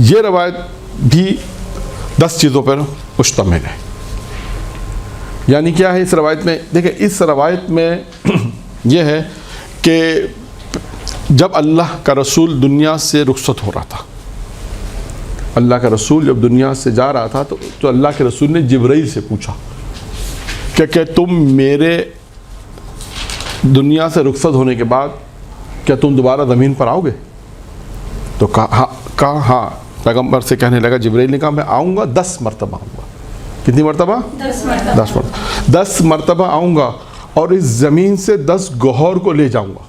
یہ روایت بھی 10 چیزوں پر مشتمل ہے. یعنی کیا ہے اس روایت میں؟ دیکھیں اس روایت میں یہ ہے کہ جب اللہ کا رسول دنیا سے رخصت ہو رہا تھا، اللہ کا رسول جب دنیا سے جا رہا تھا تو اللہ کے رسول نے جبرائیل سے پوچھا کہ تم میرے دنیا سے رخصت ہونے کے بعد کیا تم دوبارہ زمین پر آؤ گے؟ تو کہا ہاں. پیغمبر سے کہنے لگا، جبرائیل نے کہا میں آؤں گا، 10 مرتبہ آؤں گا. کتنی مرتبہ؟ 10 مرتبہ. 10 مرتبہ آؤں گا اور اس زمین سے 10 گوہر کو لے جاؤں گا.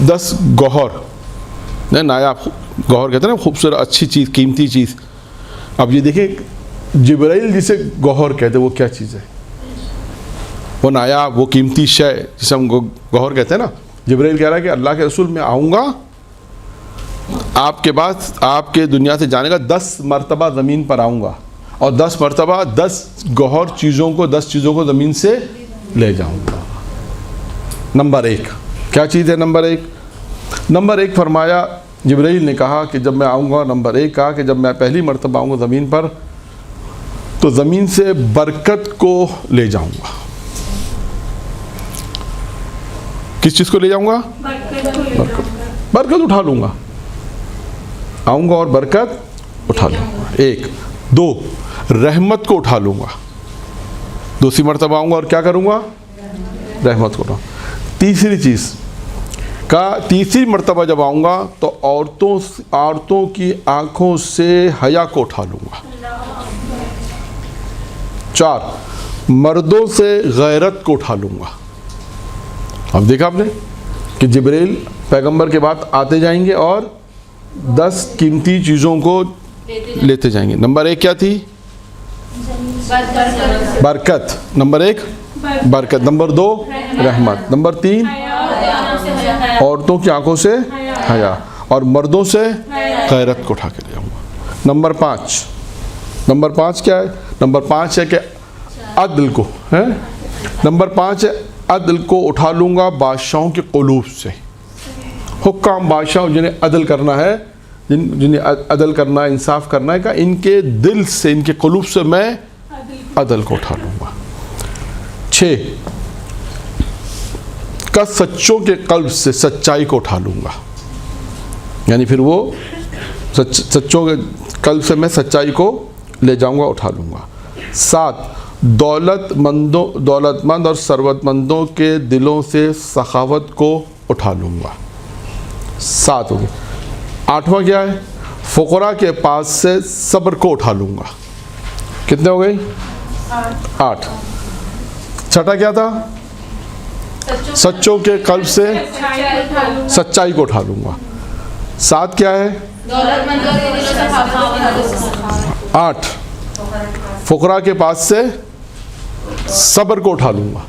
10 گوہر نہیں، نایاب گوہر کہتے ہیں نا، خوبصورت اچھی چیز، قیمتی چیز. اب یہ دیکھیں جبرائیل جسے گوہر کہتے ہیں وہ کیا چیز ہے؟ وہ نایاب، وہ قیمتی شے جسے ہم گوہر کہتے ہیں نا. جبرائیل کہہ رہا ہے کہ اللہ کے رسول میں آؤں گا، آپ کے بعد آپ کے دنیا سے جانے کا 10 مرتبہ زمین پر آؤں گا اور 10 مرتبہ 10 گوہر چیزوں کو 10 چیزوں کو زمین سے لے جاؤں گا. نمبر 1 کیا چیز ہے؟ نمبر ایک فرمایا، جبرائیل نے کہا کہ جب میں آؤں گا، نمبر 1 کہا کہ جب میں پہلی مرتبہ آؤں گا زمین پر تو زمین سے برکت کو لے جاؤں گا. کس چیز کو لے جاؤں گا؟ برکت اٹھا لوں گا. آؤں گا اور برکت اٹھا لوں گا. 1 2 رحمت کو اٹھا لوں گا. دوسری مرتبہ آؤں گا اور کیا کروں گا؟ رحمت کو اٹھاؤں. تیسری چیز کا تیسری مرتبہ جب آؤں گا تو عورتوں کی آنکھوں سے حیا کو اٹھا لوں گا. 4 مردوں سے غیرت کو اٹھا لوں گا. اب دیکھا آپ نے کہ جبرائیل پیغمبر کے بعد آتے جائیں گے اور 10 قیمتی چیزوں کو لیتے جائیں گے. نمبر 1 کیا تھی؟ برکت. نمبر 1 برکت. نمبر 2 رحمت. نمبر 3 عورتوں کی آنکھوں سے حیا اور مردوں سے غیرت کو اٹھا کے لے جاؤں گا. نمبر 5 کیا ہے؟ نمبر 5 ہے کہ عدل کو ہے. نمبر 5 ہے عدل کو اٹھا لوں گا بادشاہوں کے قلوب سے. حکام بادشاہ جنہیں عدل کرنا ہے، جنہیں عدل کرنا ہے، انصاف کرنا ہے، کہ ان کے دل سے، ان کے قلوب سے میں عدل کو اٹھا لوں گا. 6 کا سچوں کے قلب سے سچائی کو اٹھا لوں گا. یعنی پھر وہ سچوں کے قلب سے میں سچائی کو لے جاؤں گا، اٹھا لوں گا. 7 دولت مند اور ثروت مندوں کے دلوں سے سخاوت کو اٹھا لوں گا. 7 ہو گئے. 8واں کیا ہے؟ فقراء کے پاس سے صبر کو اٹھا لوں گا. کتنے ہو گئی؟ 8. 6 کیا تھا؟ سچوں کے قلب سے سچائی کو اٹھا لوں گا. 7 کیا ہے؟ 8 فقراء کے پاس سے صبر کو اٹھا لوں گا.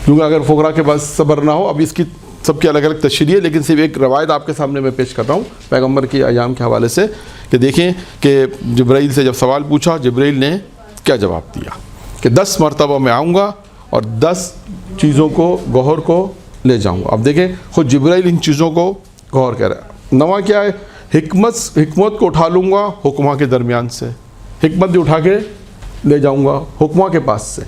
کیونکہ اگر فقراء کے پاس صبر نہ ہو، اب اس کی سب کی الگ الگ تشریح ہے، لیکن صرف ایک روایت آپ کے سامنے میں پیش کر رہا ہوں پیغمبر کی ایام کے حوالے سے، کہ دیکھیں کہ جبرائیل سے جب سوال پوچھا، جبرائیل نے کیا جواب دیا کہ 10 مرتبہ میں آؤں گا اور 10 چیزوں کو، گوہر کو لے جاؤں گا. اب دیکھیں خود جبرائیل ان چیزوں کو گوہر کہہ رہا ہے. 9واں کیا ہے؟ حکمت کو اٹھا لوں گا حکماں کے درمیان سے. حکمت بھی اٹھا کے لے جاؤں گا حکماں کے پاس سے.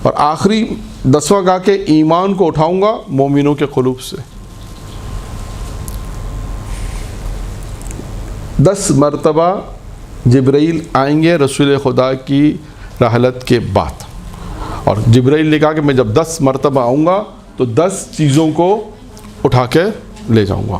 اور آخری 10واں کہا کہ ایمان کو اٹھاؤں گا مومنوں کے قلوب سے. 10 مرتبہ جبرائیل آئیں گے رسول خدا کی رحلت کے بعد، اور جبرائیل نے کہا کہ میں جب 10 مرتبہ آؤں گا تو 10 چیزوں کو اٹھا کے لے جاؤں گا.